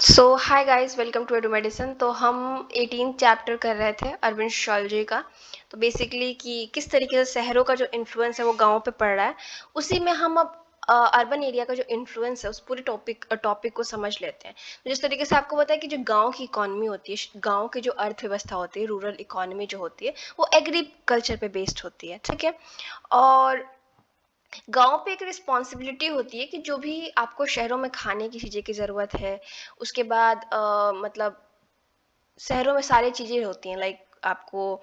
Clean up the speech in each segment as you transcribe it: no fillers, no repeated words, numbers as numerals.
So hi guys, welcome to Edu Medicine. तो हम 18 chapter कर रहे थे अर्बन सोशियोलॉजी का। तो बेसिकली कि किस तरीके से शहरों का जो इन्फ्लुएंस है वो गांवों पे पड़ रहा है, उसी में हम अब अर्बन एरिया का जो इन्फ्लुएंस है उस पूरे टॉपिक को समझ लेते हैं। तो जिस तरीके से आपको पता है कि जो गांव की इकोनॉमी होती है, गांव की जो अर्थव्यवस्था होती है, रूरल इकोनॉमी जो होती है, वो एग्रीकल्चर पे बेस्ड होती है, ठीक है। और गाँव पे एक रिस्पॉन्सिबिलिटी होती है कि जो भी आपको शहरों में खाने की चीज़ें की ज़रूरत है, उसके बाद मतलब शहरों में सारी चीज़ें होती हैं, लाइक आपको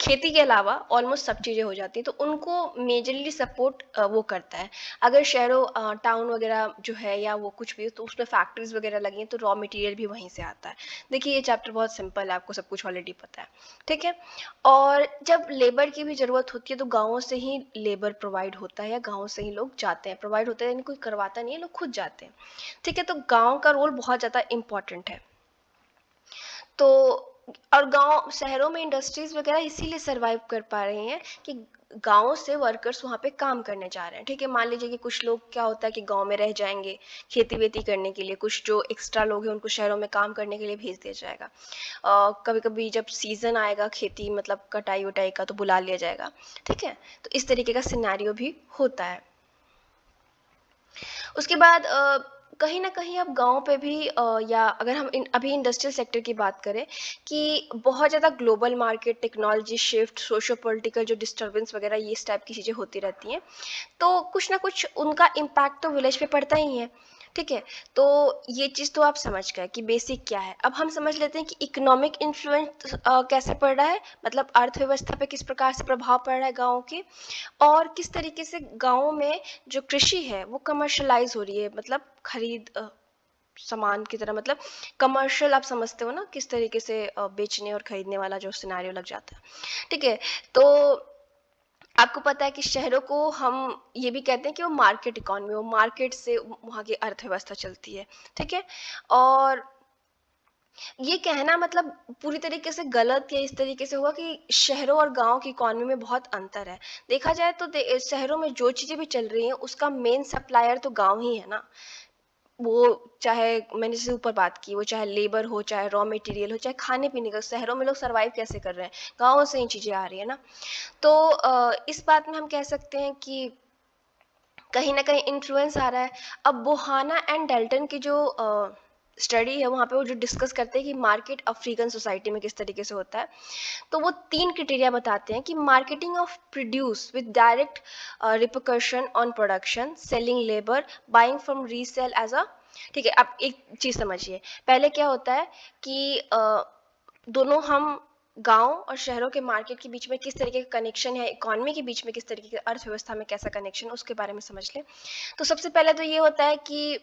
खेती के अलावा ऑलमोस्ट सब चीज़ें हो जाती हैं, तो उनको मेजरली सपोर्ट वो करता है। अगर शहरों टाउन वगैरह जो है या वो कुछ भी हो, तो उसमें फैक्ट्रीज वगैरह लगी हैं, तो रॉ मटेरियल भी वहीं से आता है। देखिए, ये चैप्टर बहुत सिंपल है, आपको सब कुछ ऑलरेडी पता है, ठीक है। और जब लेबर की भी ज़रूरत होती है तो गाँवों से ही लेबर प्रोवाइड होता है, या गाँव से ही लोग जाते हैं, प्रोवाइड होता है यानी कोई करवाता नहीं है, लोग खुद जाते हैं, ठीक है। तो गाँव का रोल बहुत ज़्यादा इम्पॉर्टेंट है। तो और गाँव शहरों में इंडस्ट्रीज वगैरह इसीलिए सरवाइव कर पा रही हैं कि गाँव से वर्कर्स वहाँ पे काम करने जा रहे हैं, ठीक है। मान लीजिए कि कुछ लोग, क्या होता है कि गाँव में रह जाएंगे खेती वेती करने के लिए, कुछ जो एक्स्ट्रा लोग हैं उनको शहरों में काम करने के लिए भेज दिया जाएगा। कभी कभी जब सीजन आएगा खेती मतलब कटाई वटाई का, तो बुला लिया जाएगा, ठीक है। तो इस तरीके का सिनेरियो भी होता है। उसके बाद कहीं न कहीं अब गाँव पे भी या अगर हम अभी इंडस्ट्रियल सेक्टर की बात करें, कि बहुत ज़्यादा global market, technology shift, socio political जो डिस्टर्बेंस वगैरह, ये इस टाइप की चीज़ें होती रहती हैं। तो कुछ ना कुछ उनका इम्पैक्ट तो विलेज पे पड़ता ही है, ठीक है। तो ये चीज़ तो आप समझ गए कि बेसिक क्या है। अब हम समझ लेते हैं कि इकोनॉमिक इन्फ्लुएंस कैसे पड़ रहा है, मतलब अर्थव्यवस्था पे किस प्रकार से प्रभाव पड़ रहा है गाँव के, और किस तरीके से गाँव में जो कृषि है वो कमर्शलाइज हो रही है, मतलब खरीद सामान की तरह, मतलब कमर्शियल, आप समझते हो ना, किस तरीके से बेचने और खरीदने वाला जो सिनेरियो लग जाता है, ठीक है। तो आपको पता है कि शहरों को हम ये भी कहते हैं कि वो मार्केट इकोनॉमी, वो मार्केट से वहाँ की अर्थव्यवस्था चलती है, ठीक है। और ये कहना मतलब पूरी तरीके से गलत या इस तरीके से हुआ कि शहरों और गाँव की इकोनॉमी में बहुत अंतर है। देखा जाए तो शहरों में जो चीज़ें भी चल रही हैं उसका मेन सप्लायर तो गाँव ही है ना। वो चाहे मैंने जैसे ऊपर बात की, वो चाहे लेबर हो, चाहे रॉ मटेरियल हो, चाहे खाने-पीने का, शहरों में लोग सर्वाइव कैसे कर रहे हैं? गाँव से ही चीज़ें आ रही है ना। तो इस बात में हम कह सकते हैं कि कहीं न कहीं इन्फ्लुएंस आ रहा है। अब बोहाना एंड डेल्टन की जो स्टडी है, वहाँ पे वो जो डिस्कस करते हैं कि मार्केट अफ्रीकन सोसाइटी में किस तरीके से होता है। तो वो 3 क्राइटेरिया बताते हैं कि marketing of produce with direct repercussion on production, selling labour, buying from resale as a, ठीक है। अब एक चीज़ समझिए, पहले क्या होता है कि दोनों हम गाँव और शहरों के मार्केट के बीच में किस तरीके का कनेक्शन है, इकोनॉमी के बीच में किस तरीके के, अर्थव्यवस्था में कैसा कनेक्शन है, उसके बारे में समझ लें। तो सबसे पहले तो ये होता है कि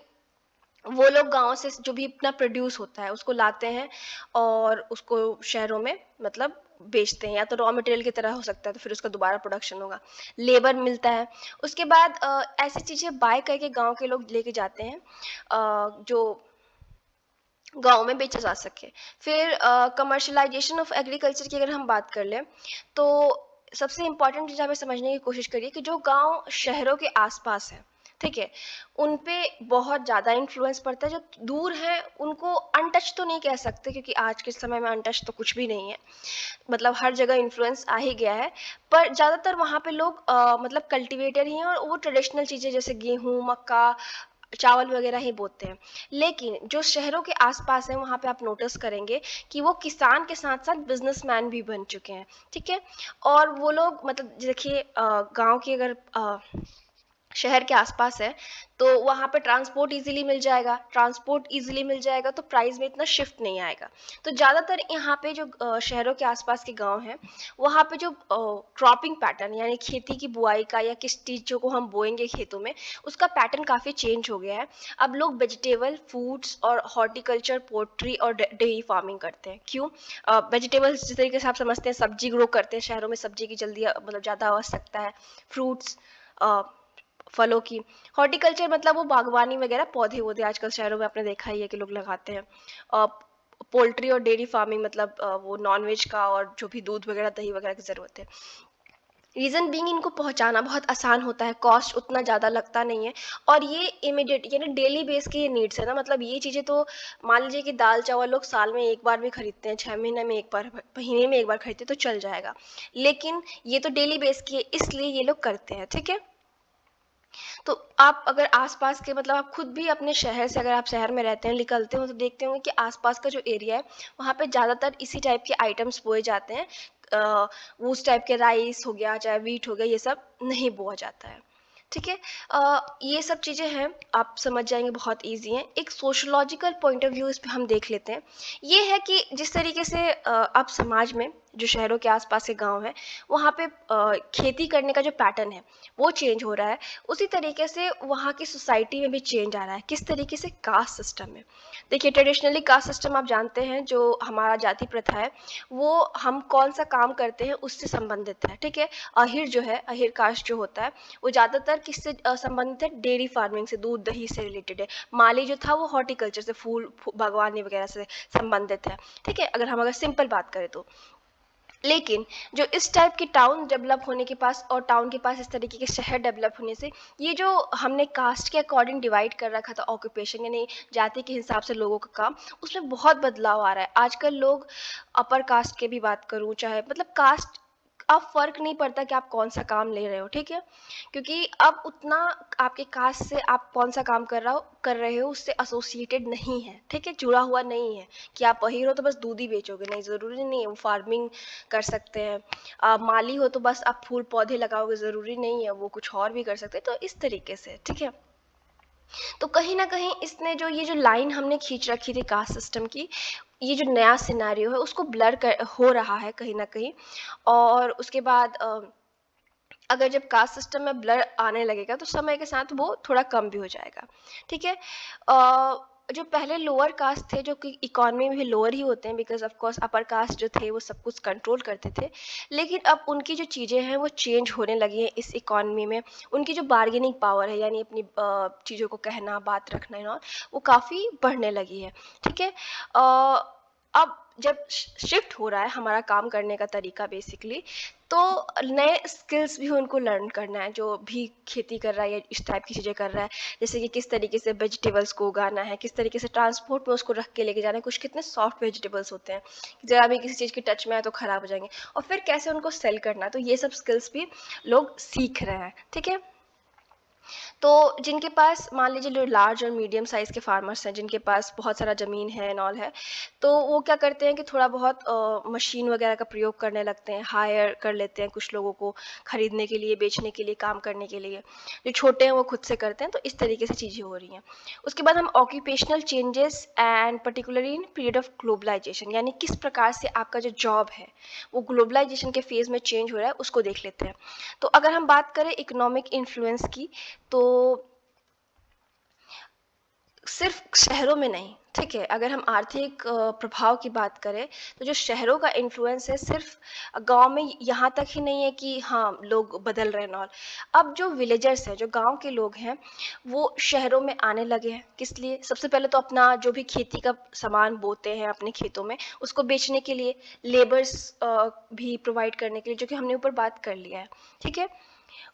वो लोग गाँव से जो भी अपना प्रोड्यूस होता है उसको लाते हैं और उसको शहरों में मतलब बेचते हैं, या तो रॉ मटेरियल की तरह हो सकता है, तो फिर उसका दोबारा प्रोडक्शन होगा, लेबर मिलता है। उसके बाद ऐसी चीज़ें बाय करके गाँव के लोग लेके जाते हैं जो गाँव में बेचा जा सके। फिर कमर्शियलाइज़ेशन ऑफ एग्रीकल्चर की अगर हम बात कर लें, तो सबसे इम्पोर्टेंट चीज़ हमें समझने की कोशिश करिए कि जो गाँव शहरों के आस-पास हैं, ठीक है? उन पे बहुत ज़्यादा इन्फ्लुएंस पड़ता है। जो दूर हैं उनको अनटच तो नहीं कह सकते, क्योंकि आज के समय में अनटच तो कुछ भी नहीं है। मतलब हर जगह इन्फ्लुएंस आ ही गया है। पर ज़्यादातर वहाँ पे लोग मतलब कल्टीवेटर ही हैं, और वो ट्रेडिशनल चीज़ें जैसे गेहूँ, मक्का, चावल वगैरह ही बोते हैं। लेकिन जो शहरों के आस-पास हैं, वहाँ पे आप नोटिस करेंगे कि वो किसान के साथ-साथ बिज़नेसमैन भी बन चुके हैं, ठीक है? और वो लोग मतलब देखिए, गाँव की अगर शहर के आसपास है, तो वहाँ पे ट्रांसपोर्ट ईज़िली मिल जाएगा, तो प्राइस में इतना शिफ्ट नहीं आएगा। तो ज़्यादातर यहाँ पे जो शहरों के आसपास के गाँव हैं, वहाँ पे जो क्रॉपिंग पैटर्न, यानी खेती की बुआई का या किस चीज़ों को हम बोएँगे खेतों में, उसका पैटर्न काफ़ी चेंज हो गया है। अब लोग वेजिटेबल, फ्रूट्स और हॉर्टिकल्चर, पोल्ट्री और डेयरी फार्मिंग करते हैं। क्यों? वेजिटेबल्स जिस तरीके से आप समझते हैं सब्ज़ी ग्रो करते हैं, शहरों में सब्ज़ी की जल्दी मतलब ज़्यादा आवश्यकता है। फ्रूट्स, अ, फलों की। हॉर्टिकल्चर मतलब वो बागवानी वगैरह, पौधे-वौधे आजकल शहरों में आपने देखा ही है कि लोग लगाते हैं। अ, पोल्ट्री और डेयरी फार्मिंग मतलब वो नॉन-वेज का, और जो भी दूध वगैरह, दही वगैरह की ज़रूरत है। रीज़न बीइंग इनको पहुँचाना बहुत आसान होता है, कॉस्ट उतना ज़्यादा लगता नहीं है और ये इमीडिएट यानी डेली बेस की ये नीड्स है ना, मतलब ये चीज़ें तो मान लीजिए कि दाल-चावल लोग साल में 1 बार भी खरीदते हैं, 6 महीने में 1 बार, महीने में 1 बार खरीदते हैं तो चल जाएगा। लेकिन ये तो डेली बेस की है इसलिए ये लोग करते हैं, ठीक है? तो आप अगर आस-पास के मतलब आप खुद भी अपने शहर से, अगर आप शहर में रहते हैं, निकलते हो तो देखते होंगे कि आस-पास का जो एरिया है, वहाँ पे ज़्यादातर इसी टाइप के आइटम्स बोए जाते हैं। अ, उस टाइप के राइस हो गया, चाहे व्हीट हो गया, ये सब नहीं बोआ जाता है। ठीक है? ये सब चीज़ें हैं, आप समझ जाएँगे, बहुत ईज़ी हैं। एक सोशियोलॉजिकल पॉइंट ऑफ व्यू इस पे हम देख लेते हैं। ये है कि जिस तरीके से अब समाज में जो शहरों के आस-पास के गाँव हैं, वहाँ पे खेती करने का जो पैटर्न है, वो चेंज हो रहा है। उसी तरीके से वहाँ की सोसाइटी में भी चेंज आ रहा है। किस तरीके से? कास्ट सिस्टम में। देखिए, ट्रेडिशनली कास्ट सिस्टम आप जानते हैं, जो हमारा जाति प्रथा है, वो हम कौन-सा काम करते हैं उससे संबंधित है, ठीक है? अहिर जो है, अहिर कास्ट जो होता है, वो ज़्यादातर किससे संबंधित है? डेयरी फार्मिंग से, दूध-दही से रिलेटेड है। माली जो था वो हॉर्टिकल्चर से, फूल बागवानी वगैरह से संबंधित है, ठीक है? अगर सिंपल बात करें तो। लेकिन जो इस टाइप की टाउन डेवलप होने के पास और टाउन के पास इस तरीके के शहर डेवलप होने से, ये जो हमने कास्ट के अकॉर्डिंग डिवाइड कर रखा था ऑक्यूपेशन, यानी जाति के हिसाब से लोगों का काम, उसमें बहुत बदलाव आ रहा है। आजकल लोग अपर कास्ट की भी बात करूँ, चाहे मतलब कास्ट, अब फ़र्क नहीं पड़ता कि आप कौन-सा काम ले रहे हो, ठीक है? क्योंकि अब उतना आपके कास्ट से आप कौन-सा काम कर रहे हो उससे एसोसिएटेड नहीं है, ठीक है? जुड़ा हुआ नहीं है कि आप अहीर हो तो बस दूध ही बेचोगे, नहीं, ज़रूरी नहीं है, वो फार्मिंग कर सकते हैं। माली हो तो बस आप फूल-पौधे लगाओगे, ज़रूरी नहीं है, वो कुछ और भी कर सकते हैं, तो इस तरीके से, ठीक है? तो कहीं न कहीं इसने जो ये जो लाइन हमने खींच रखी थी कास्ट सिस्टम की, ये जो नया सिनेरियो है उसको ब्लर कर हो रहा है कहीं न कहीं। और उसके बाद अगर जब कास्ट सिस्टम में ब्लर आने लगेगा तो समय के साथ वो थोड़ा कम भी हो जाएगा, ठीक है? जो पहले लोअर कास्ट थे, जो कि इकोनॉमी में भी लोअर ही होते हैं, because of course upper caste जो थे वो सब कुछ कंट्रोल करते थे। लेकिन अब उनकी जो चीज़ें हैं वो चेंज होने लगी हैं इस इकोनॉमी में। उनकी जो बार्गेनिंग पावर है, यानी अपनी चीज़ों को कहना, बात रखना एंड ऑल, वो काफ़ी बढ़ने लगी है, ठीक है? अब जब शिफ्ट हो रहा है हमारा काम करने का तरीका बेसिकली, तो नए स्किल्स भी उनको लर्न करना है, जो भी खेती कर रहा है या इस टाइप की चीज़ें कर रहा है। जैसे कि किस तरीके से वेजिटेबल्स को उगाना है, किस तरीके से ट्रांसपोर्ट में उसको रख के लेके जाना है। कुछ कितने सॉफ्ट वेजिटेबल्स होते हैं, ज़रा भी किसी चीज़ के टच में आए तो ख़राब हो जाएँगे, और फिर कैसे उनको सेल करना है। तो ये सब स्किल्स भी लोग सीख रहे हैं, ठीक है? तो जिनके पास, मान लीजिए जो लार्ज और मीडियम साइज़ के फार्मर्स हैं, जिनके पास बहुत सारा ज़मीन है एंड ऑल है, तो वो क्या करते हैं कि थोड़ा बहुत मशीन वगैरह का प्रयोग करने लगते हैं, हायर कर लेते हैं कुछ लोगों को खरीदने के लिए, बेचने के लिए, काम करने के लिए। जो छोटे हैं वो खुद से करते हैं, तो इस तरीके से चीज़ें हो रही हैं। उसके बाद हम occupational changes and particularly in period of globalisation, यानी किस प्रकार से आपका जो जॉब है वो ग्लोबलाइजेशन के फेज़ में चेंज हो रहा है, उसको देख लेते हैं। तो अगर हम बात करें इकोनॉमिक इन्फ्लुएंस की, तो सिर्फ शहरों में नहीं, ठीक है? अगर हम आर्थिक प्रभाव की बात करें, तो जो शहरों का इन्फ्लुएंस है सिर्फ गाँव में यहाँ तक ही नहीं है कि हाँ, लोग बदल रहे हैं और अब जो विलेजर्स हैं, जो गाँव के लोग हैं, वो शहरों में आने लगे हैं। किस लिए? सबसे पहले तो अपना जो भी खेती का सामान बोते हैं अपने खेतों में, उसको बेचने के लिए, लेबर्स भी प्रोवाइड करने के लिए, जो कि हमने ऊपर बात कर लिया है, ठीक है?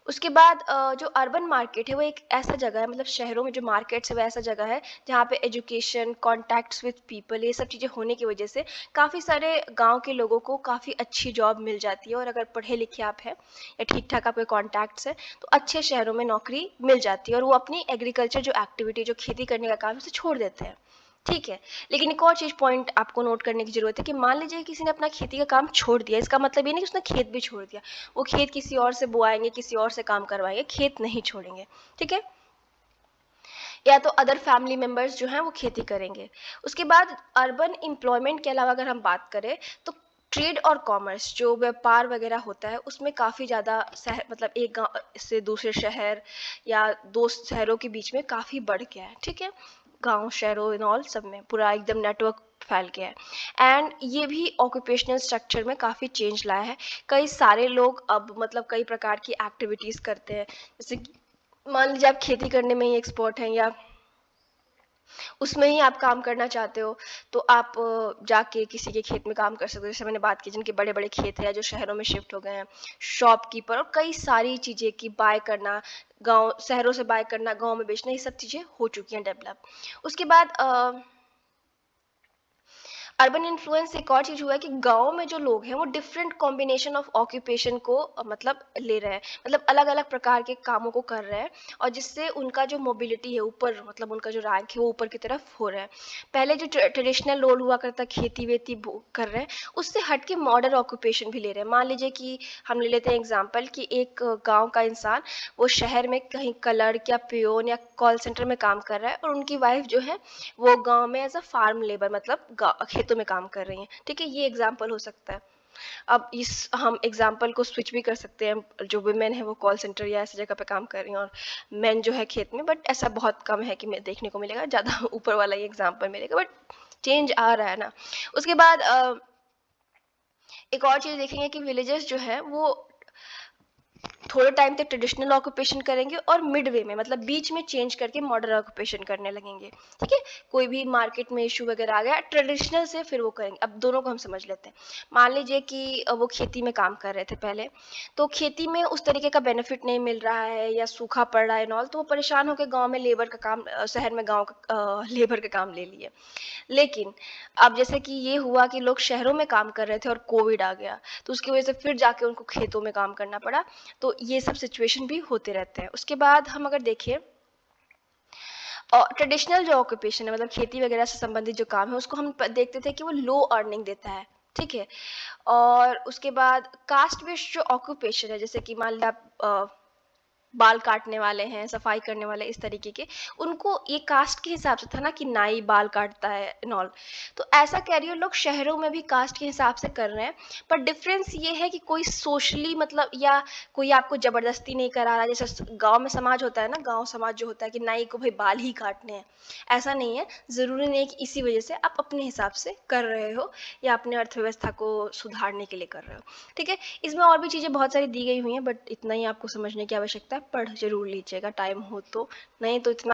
उसके बाद जो अर्बन मार्केट है वो एक ऐसा जगह है, मतलब शहरों में जो मार्केट्स है वो ऐसा जगह है जहाँ पे एजुकेशन, कॉन्टैक्ट्स विद पीपल, ये सब चीज़ें होने की वजह से काफ़ी सारे गांव के लोगों को काफ़ी अच्छी जॉब मिल जाती है, और अगर पढ़े लिखे आप हैं या ठीक ठाक आपके कॉन्टैक्ट्स हैं तो अच्छे शहरों में नौकरी मिल जाती है, और वो अपनी एग्रीकल्चर जो एक्टिविटी, जो खेती करने का काम है, उसे छोड़ देते हैं, ठीक है? लेकिन एक और चीज़ पॉइंट आपको नोट करने की ज़रूरत है कि मान लीजिए किसी ने अपना खेती का काम छोड़ दिया, इसका मतलब ये नहीं कि उसने खेत भी छोड़ दिया। वो खेत किसी और से बोआएँगे, किसी और से काम करवाएँगे, खेत नहीं छोड़ेंगे, ठीक है? या तो अदर फैमिली मेंबर्स जो हैं वो खेती करेंगे। उसके बाद अर्बन एम्प्लॉयमेंट के अलावा अगर हम बात करें, तो ट्रेड और कॉमर्स, जो व्यापार वगैरह होता है, उसमें काफ़ी ज़्यादा शहर, मतलब एक गाँव से दूसरे शहर या 2 शहरों के बीच में काफ़ी बढ़ गया है, ठीक है? गाँव, शहरों एंड ऑल सब में पूरा एकदम नेटवर्क फैल गया है, एंड ये भी ऑक्यूपेशनल स्ट्रक्चर में काफ़ी चेंज लाया है। कई सारे लोग अब मतलब कई प्रकार की एक्टिविटीज़ करते हैं, जैसे कि मान लीजिए आप खेती करने में ही एक्सपर्ट हैं, या उसमें ही आप काम करना चाहते हो, तो आप जाके किसी के खेत में काम कर सकते हो। जैसे मैंने बात की जिनके बड़े-बड़े खेत हैं या जो शहरों में शिफ्ट हो गए हैं, शॉपकीपर और कई सारी चीज़ें कि बाय करना, गाँव शहरों से बाय करना, गाँव में बेचना, ये सब चीज़ें हो चुकी हैं डेवलप। उसके बाद अर्बन इन्फ्लुएंस एक और चीज़ हुआ है कि गाँव में जो लोग हैं वो डिफरेंट कॉम्बिनेशन ऑफ ऑक्यूपेशन को मतलब ले रहे हैं, मतलब अलग-अलग प्रकार के कामों को कर रहे हैं और जिससे उनका जो मोबिलिटी है ऊपर, मतलब उनका जो रैंक है वो ऊपर की तरफ हो रहा है। पहले जो ट्रेडिशनल रोल हुआ करता खेती-वेती बो कर रहे हैं, उससे हट के मॉडर्न ऑक्यूपेशन भी ले रहे हैं। मान लीजिए कि हम ले लेते हैं एग्ज़ाम्पल कि एक गाँव का इंसान वो शहर में कहीं क्लर्क या पियोन या कॉल सेंटर में काम कर रहा है और उनकी वाइफ़ जो है वो गाँव में एज़ अ फार्म लेबर, मतलब खेतों में काम कर रही हैं, ठीक है? ये एग्ज़ाम्पल हो सकता है। अब इस हम एग्ज़ाम्पल को स्विच भी कर सकते हैं, जो वुमेन है वो कॉल सेंटर या ऐसी जगह पे काम कर रही हैं और मेन जो है खेत में, बट ऐसा बहुत कम है कि मैं देखने को मिलेगा, ज़्यादा ऊपर वाला ही एग्ज़ाम्पल मिलेगा, बट चेंज आ रहा है ना। उसके बाद एक और चीज़ देखेंगे कि विलेजेस जो है वो थोड़े टाइम तक ट्रेडिशनल ऑक्यूपेशन करेंगे और मिड वे में, मतलब बीच में चेंज करके मॉडर्न ऑक्यूपेशन करने लगेंगे, ठीक है? कोई भी मार्केट में इशू वगैरह आ गया ट्रेडिशनल से फिर वो करेंगे। अब दोनों को हम समझ लेते हैं। मान लीजिए कि वो खेती में काम कर रहे थे पहले, तो खेती में उस तरीके का बेनिफिट नहीं मिल रहा है या सूखा पड़ रहा है एंड ऑल, तो वो परेशान होकर गाँव में लेबर का काम शहर में गाँव का लेबर का काम ले लिए। लेकिन अब जैसे कि ये हुआ कि लोग शहरों में काम कर रहे थे और कोविड आ गया, तो उसकी वजह से फिर जाके उनको खेतों में काम करना पड़ा। तो ये सब सिचुएशन भी होते रहते हैं। उसके बाद हम अगर देखें ट्रेडिशनल जो ऑक्यूपेशन है, मतलब खेती वगैरह से संबंधित जो काम है, उसको हम देखते थे कि वो लो अर्निंग देता है, ठीक है? और उसके बाद कास्ट बेस्ड जो ऑक्यूपेशन है, जैसे कि मान लिया आप बाल काटने वाले हैं, सफाई करने वाले इस तरीके के, उनको ये कास्ट के हिसाब से था ना कि नाई बाल काटता है एंड ऑल। तो ऐसा कैरियर लोग शहरों में भी कास्ट के हिसाब से कर रहे हैं, पर डिफरेंस ये है कि कोई सोशली, मतलब या कोई आपको ज़बरदस्ती नहीं करा रहा, जैसे गाँव में समाज होता है ना, गाँव समाज जो होता है कि नाई को भाई बाल ही काटने हैं, ऐसा नहीं है। ज़रूरी नहीं है कि इसी वजह से आप अपने हिसाब से कर रहे हो या अपने अर्थव्यवस्था को सुधारने के लिए कर रहे हो, ठीक है? इसमें और भी चीज़ें बहुत सारी दी गई हुई हैं, बट इतना ही आपको समझने की आवश्यकता है। पढ़ ज़रूर लीजिएगा टाइम हो तो, नहीं तो इतना